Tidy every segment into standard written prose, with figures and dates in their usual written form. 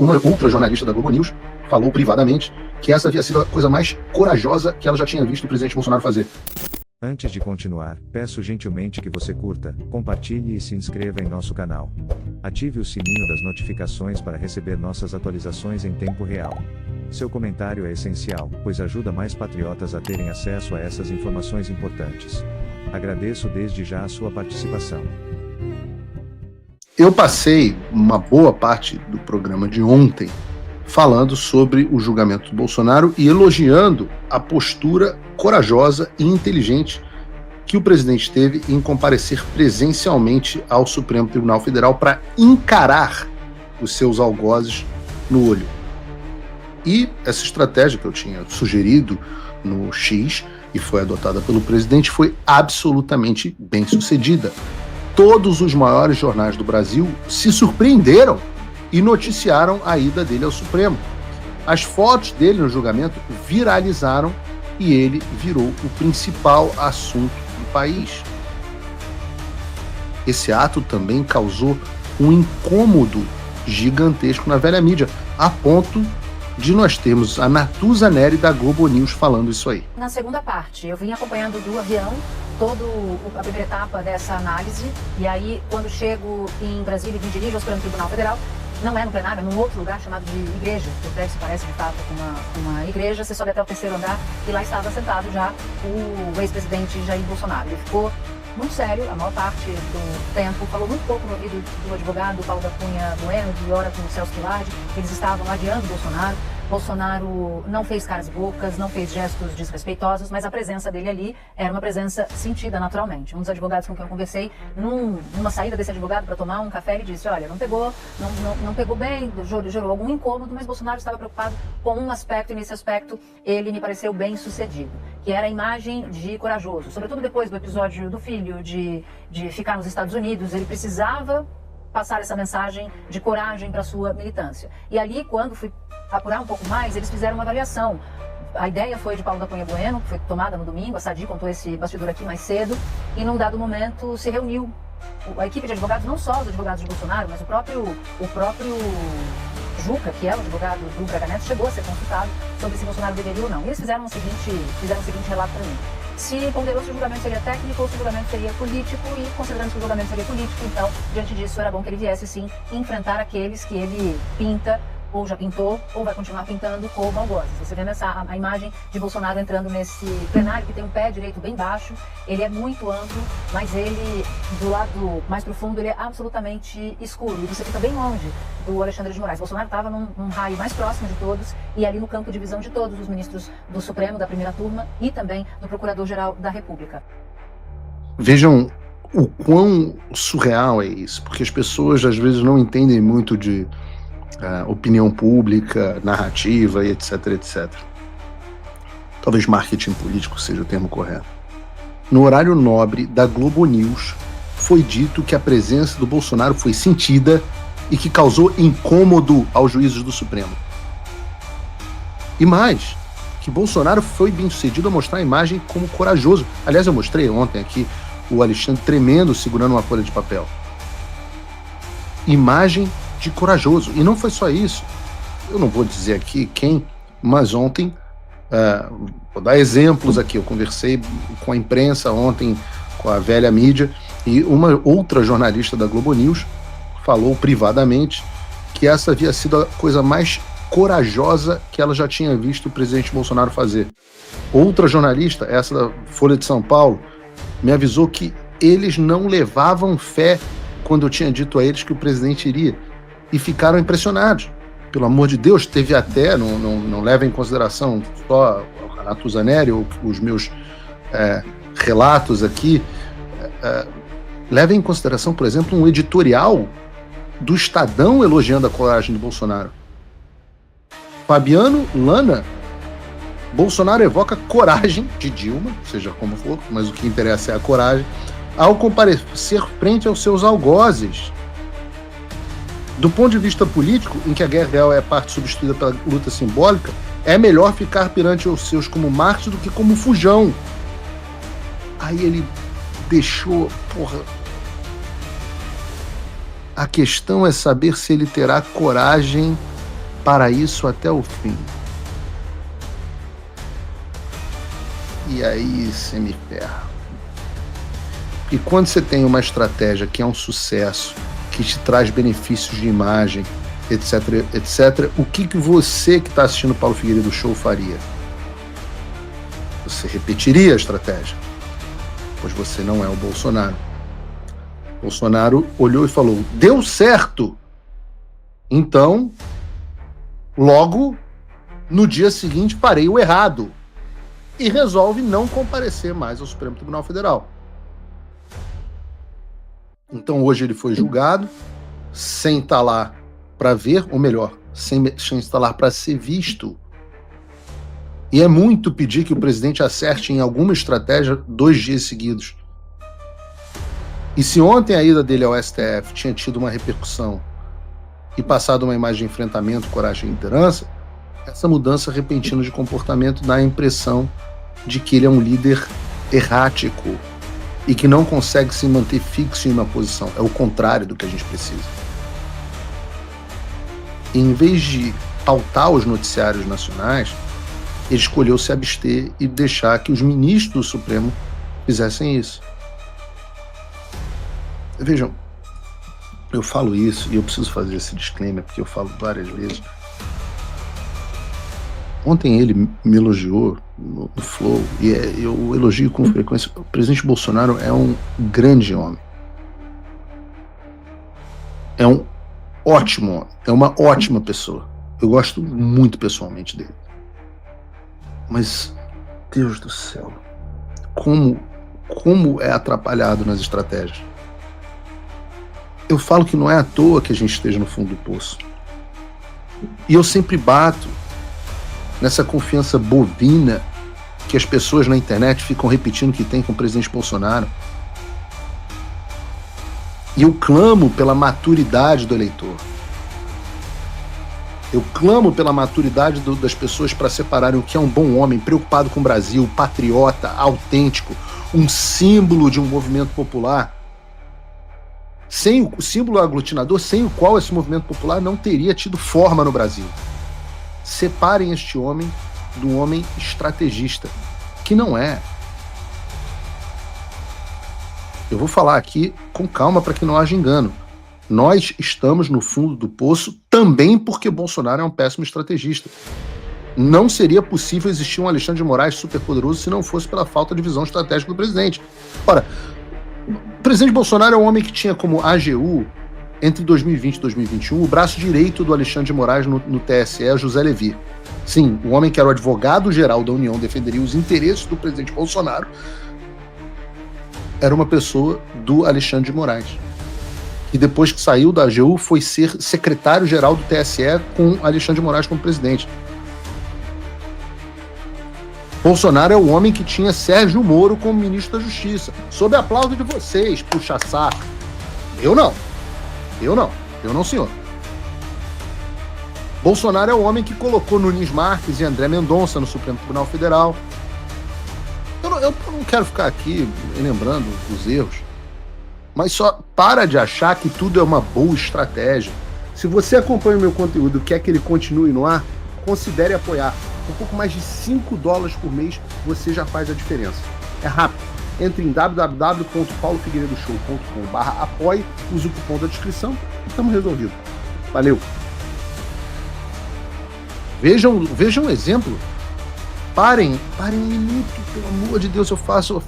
uma outra jornalista da Globo News falou privadamente que essa havia sido a coisa mais corajosa que ela já tinha visto o presidente Bolsonaro fazer. Antes de continuar, peço gentilmente que você curta, compartilhe e se inscreva em nosso canal. Ative o sininho das notificações para receber nossas atualizações em tempo real. Seu comentário é essencial, pois ajuda mais patriotas a terem acesso a essas informações importantes. Agradeço desde já a sua participação. Eu passei uma boa parte do programa de ontem falando sobre o julgamento do Bolsonaro e elogiando a postura corajosa e inteligente que o presidente teve em comparecer presencialmente ao Supremo Tribunal Federal para encarar os seus algozes no olho. E essa estratégia que eu tinha sugerido no X e foi adotada pelo presidente foi absolutamente bem sucedida. Todos os maiores jornais do Brasil se surpreenderam e noticiaram a ida dele ao Supremo. As fotos dele no julgamento viralizaram e ele virou o principal assunto do país. Esse ato também causou um incômodo gigantesco na velha mídia, a ponto de nós termos a Natuza Neri da Globo News falando isso aí. Na segunda parte, eu vim acompanhando do avião toda a primeira etapa dessa análise, e aí quando chego em Brasília e me dirijo ao Supremo Tribunal Federal, não é no plenário, é num outro lugar chamado de igreja, que o prédio se parece de fato com uma igreja. Você sobe até o terceiro andar e lá estava sentado já o ex-presidente Jair Bolsonaro. Ele ficou muito sério a maior parte do tempo, falou muito pouco no ouvido do advogado Paulo da Cunha Bueno, de hora com o Celso Quilardi. Eles estavam adiando Bolsonaro. Bolsonaro não fez caras e bocas, não fez gestos desrespeitosos, mas a presença dele ali era uma presença sentida naturalmente. Um dos advogados com quem eu conversei, numa saída desse advogado para tomar um café, ele disse: olha, não pegou bem, gerou algum incômodo, mas Bolsonaro estava preocupado com um aspecto, e nesse aspecto ele me pareceu bem sucedido, que era a imagem de corajoso. Sobretudo depois do episódio do filho, de ficar nos Estados Unidos, ele precisava passar essa mensagem de coragem para sua militância. E ali, quando fui apurar um pouco mais, eles fizeram uma avaliação. A ideia foi de Paulo da Cunha Bueno, que foi tomada no domingo, a Sadi contou esse bastidor aqui mais cedo, e num dado momento se reuniu a equipe de advogados, não só os advogados de Bolsonaro, mas o próprio Juca, que é o advogado do Braga Neto, chegou a ser consultado sobre se Bolsonaro deveria ou não. E eles fizeram o seguinte relato para mim. Se ponderou se o julgamento seria técnico ou se o julgamento seria político, e considerando que o julgamento seria político, então, diante disso, era bom que ele viesse, sim, enfrentar aqueles que ele pinta, ou já pintou, ou vai continuar pintando como algozes. Você vê a imagem de Bolsonaro entrando nesse plenário, que tem um pé direito bem baixo, ele é muito amplo, mas ele, do lado mais profundo, ele é absolutamente escuro, e você fica bem longe do Alexandre de Moraes. Bolsonaro estava num raio mais próximo de todos, e ali no campo de visão de todos os ministros do Supremo, da primeira turma, e também do Procurador-Geral da República. Vejam o quão surreal é isso, porque as pessoas às vezes não entendem muito de opinião pública, narrativa e etc, etc. Talvez marketing político seja o termo correto. No horário nobre da Globo News, foi dito que a presença do Bolsonaro foi sentida e que causou incômodo aos juízes do Supremo. E mais, que Bolsonaro foi bem sucedido a mostrar a imagem como corajoso. Aliás, eu mostrei ontem aqui o Alexandre tremendo, segurando uma folha de papel. Imagem de corajoso. E não foi só isso. Eu não vou dizer aqui quem, mas ontem, vou dar exemplos aqui, eu conversei com a imprensa ontem, com a velha mídia, e uma outra jornalista da Globo News falou privadamente que essa havia sido a coisa mais corajosa que ela já tinha visto o presidente Bolsonaro fazer. Outra jornalista, essa da Folha de São Paulo, me avisou que eles não levavam fé quando eu tinha dito a eles que o presidente iria, e ficaram impressionados. Pelo amor de Deus, teve até, não leva em consideração só a Natuza Neri ou os meus relatos aqui, leva em consideração, por exemplo, um editorial do Estadão elogiando a coragem de Bolsonaro. Fabiano Lana: Bolsonaro evoca coragem de Dilma, seja como for, mas o que interessa é a coragem, ao comparecer frente aos seus algozes. Do ponto de vista político, em que a guerra real é parte substituída pela luta simbólica, é melhor ficar perante os seus como Marte do que como fujão. Aí ele deixou, a questão é saber se ele terá coragem para isso até o fim. E aí você me ferra. E quando você tem uma estratégia que é um sucesso, que te traz benefícios de imagem, etc, etc, o que você que está assistindo o Paulo Figueiredo Show faria? Você repetiria a estratégia? Pois você não é o Bolsonaro. Bolsonaro olhou e falou, deu certo! Então, logo, no dia seguinte, farei o errado. E resolve não comparecer mais ao Supremo Tribunal Federal. Então hoje ele foi julgado, sem estar lá para ver, ou melhor, sem estar lá para ser visto. E é muito pedir que o presidente acerte em alguma estratégia 2 dias seguidos. E se ontem a ida dele ao STF tinha tido uma repercussão e passado uma imagem de enfrentamento, coragem e liderança, essa mudança repentina de comportamento dá a impressão de que ele é um líder errático e que não consegue se manter fixo em uma posição. É o contrário do que a gente precisa. E em vez de pautar os noticiários nacionais, ele escolheu se abster e deixar que os ministros do Supremo fizessem isso. Vejam, eu falo isso e eu preciso fazer esse disclaimer porque eu falo várias vezes. Ontem ele me elogiou no Flow, e eu elogio com frequência. O presidente Bolsonaro é um grande homem. É um ótimo homem. É uma ótima pessoa. Eu gosto muito pessoalmente dele. Mas, Deus do céu, como é atrapalhado nas estratégias. Eu falo que não é à toa que a gente esteja no fundo do poço. E eu sempre bato nessa confiança bovina que as pessoas na internet ficam repetindo que tem com o presidente Bolsonaro. E eu clamo pela maturidade do eleitor. Eu clamo pela maturidade das pessoas para separarem o que é um bom homem, preocupado com o Brasil, patriota, autêntico, um símbolo de um movimento popular, sem o símbolo aglutinador, sem o qual esse movimento popular não teria tido forma no Brasil. Separem este homem do homem estrategista, que não é. Eu vou falar aqui com calma para que não haja engano. Nós estamos no fundo do poço também porque Bolsonaro é um péssimo estrategista. Não seria possível existir um Alexandre de Moraes superpoderoso se não fosse pela falta de visão estratégica do presidente. Ora, o presidente Bolsonaro é um homem que tinha como AGU, entre 2020 e 2021, o braço direito do Alexandre de Moraes no TSE, José Levi. Sim, o homem que era o advogado-geral da União, defenderia os interesses do presidente Bolsonaro, era uma pessoa do Alexandre de Moraes. E depois que saiu da AGU, foi ser secretário-geral do TSE com Alexandre de Moraes como presidente. Bolsonaro é o homem que tinha Sérgio Moro como ministro da Justiça. Sob aplauso de vocês, puxa-saco. Eu não, senhor. Bolsonaro é o homem que colocou Nunes Marques e André Mendonça no Supremo Tribunal Federal. Eu não quero ficar aqui lembrando os erros, mas só para de achar que tudo é uma boa estratégia. Se você acompanha o meu conteúdo e quer que ele continue no ar, considere apoiar. Um pouco mais de $5 por mês, você já faz a diferença. É rápido. Entre em www.paulofigueiredoshow.com/apoie, use o cupom da descrição e estamos resolvidos. Valeu! Vejam um exemplo. Parem um minuto, pelo amor de Deus,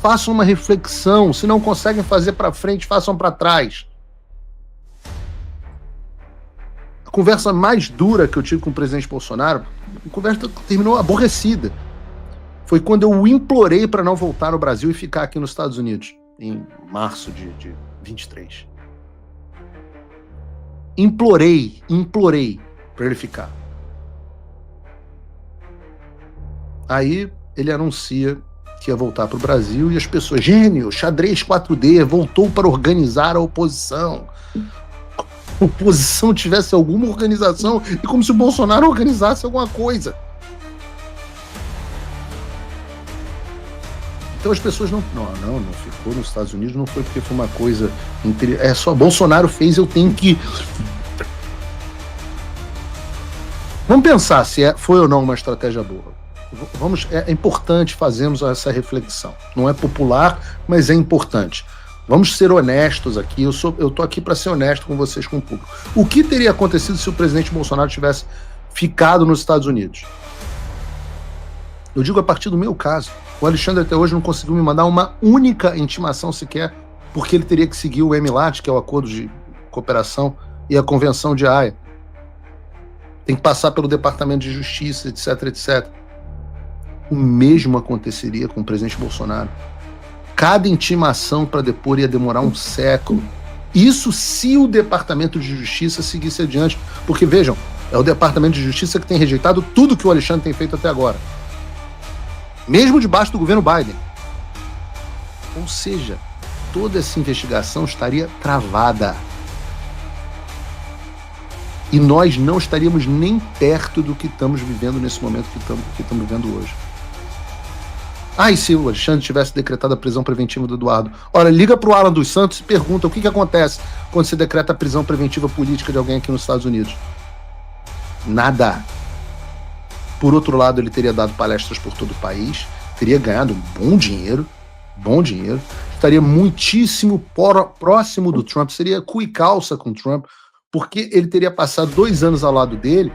façam uma reflexão. Se não conseguem fazer para frente, façam para trás. A conversa mais dura que eu tive com o presidente Bolsonaro, a conversa terminou aborrecida. Foi quando eu o implorei para não voltar no Brasil e ficar aqui nos Estados Unidos, em março de 23. Implorei para ele ficar. Aí ele anuncia que ia voltar para o Brasil e as pessoas, gênio, xadrez 4D, voltou para organizar a oposição. A oposição tivesse alguma organização e como se o Bolsonaro organizasse alguma coisa. Então as pessoas não ficou nos Estados Unidos, não foi porque foi uma coisa, é só Bolsonaro fez, eu tenho que... Vamos pensar se foi ou não uma estratégia boa. É importante fazermos essa reflexão. Não é popular, mas é importante. Vamos ser honestos aqui. Eu estou aqui para ser honesto com vocês, com o público. O que teria acontecido se o presidente Bolsonaro tivesse ficado nos Estados Unidos? Eu digo a partir do meu caso. O Alexandre até hoje não conseguiu me mandar uma única intimação sequer, porque ele teria que seguir o EMLAT, que é o Acordo de Cooperação, e a Convenção de Haia. Tem que passar pelo Departamento de Justiça, etc, etc. O mesmo aconteceria com o presidente Bolsonaro. Cada intimação para depor ia demorar um século. Isso se o Departamento de Justiça seguisse adiante. Porque, vejam, é o Departamento de Justiça que tem rejeitado tudo que o Alexandre tem feito até agora. Mesmo debaixo do governo Biden. Ou seja, toda essa investigação estaria travada. E nós não estaríamos nem perto do que estamos vivendo nesse momento que estamos vivendo hoje. E se o Alexandre tivesse decretado a prisão preventiva do Eduardo? Olha, liga para o Alan dos Santos e pergunta o que acontece quando se decreta a prisão preventiva política de alguém aqui nos Estados Unidos. Nada. Por outro lado, ele teria dado palestras por todo o país, teria ganhado bom dinheiro, estaria muitíssimo próximo do Trump, seria cu e calça com o Trump, porque ele teria passado 2 anos ao lado dele,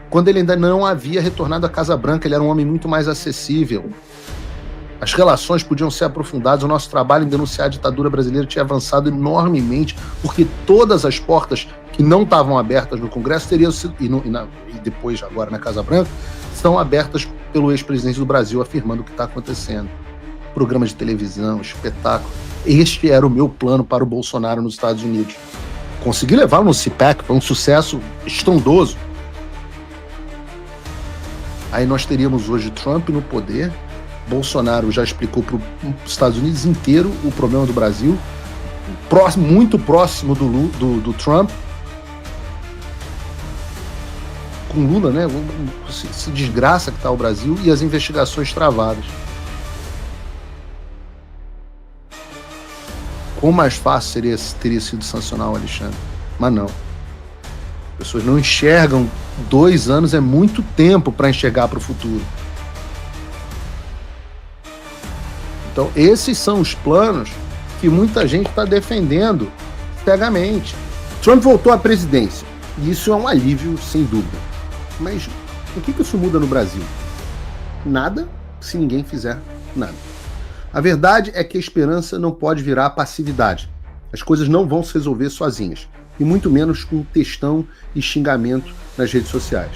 quando ele ainda não havia retornado à Casa Branca. Ele era um homem muito mais acessível. As relações podiam ser aprofundadas, o nosso trabalho em denunciar a ditadura brasileira tinha avançado enormemente, porque todas as portas que não estavam abertas no Congresso teriam sido, e depois agora na Casa Branca, estão abertas pelo ex-presidente do Brasil, afirmando o que está acontecendo. Programa de televisão, espetáculo. Este era o meu plano para o Bolsonaro nos Estados Unidos. Consegui levá-lo no CPAC, foi um sucesso estrondoso. Aí nós teríamos hoje Trump no poder. Bolsonaro já explicou para os Estados Unidos inteiro o problema do Brasil, muito próximo do Trump, com Lula, né? Se desgraça que está o Brasil e as investigações travadas. Quão mais fácil teria sido sancionar o Alexandre? Mas não. As pessoas não enxergam. 2 anos é muito tempo para enxergar para o futuro. Então, esses são os planos que muita gente está defendendo cegamente. Trump voltou à presidência, e isso é um alívio, sem dúvida. Mas o que isso muda no Brasil? Nada, se ninguém fizer nada. A verdade é que a esperança não pode virar passividade. As coisas não vão se resolver sozinhas, e muito menos com textão e xingamento nas redes sociais.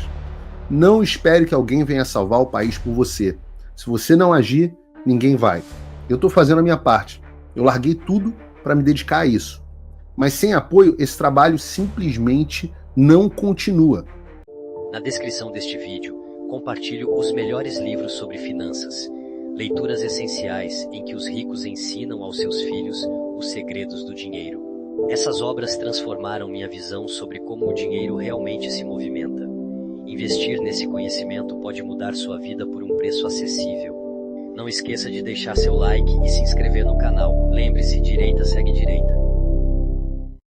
Não espere que alguém venha salvar o país por você. Se você não agir, ninguém vai. Eu estou fazendo a minha parte. Eu larguei tudo para me dedicar a isso. Mas sem apoio, esse trabalho simplesmente não continua. Na descrição deste vídeo, compartilho os melhores livros sobre finanças. Leituras essenciais em que os ricos ensinam aos seus filhos os segredos do dinheiro. Essas obras transformaram minha visão sobre como o dinheiro realmente se movimenta. Investir nesse conhecimento pode mudar sua vida por um preço acessível. Não esqueça de deixar seu like e se inscrever no canal. Lembre-se, direita segue direita.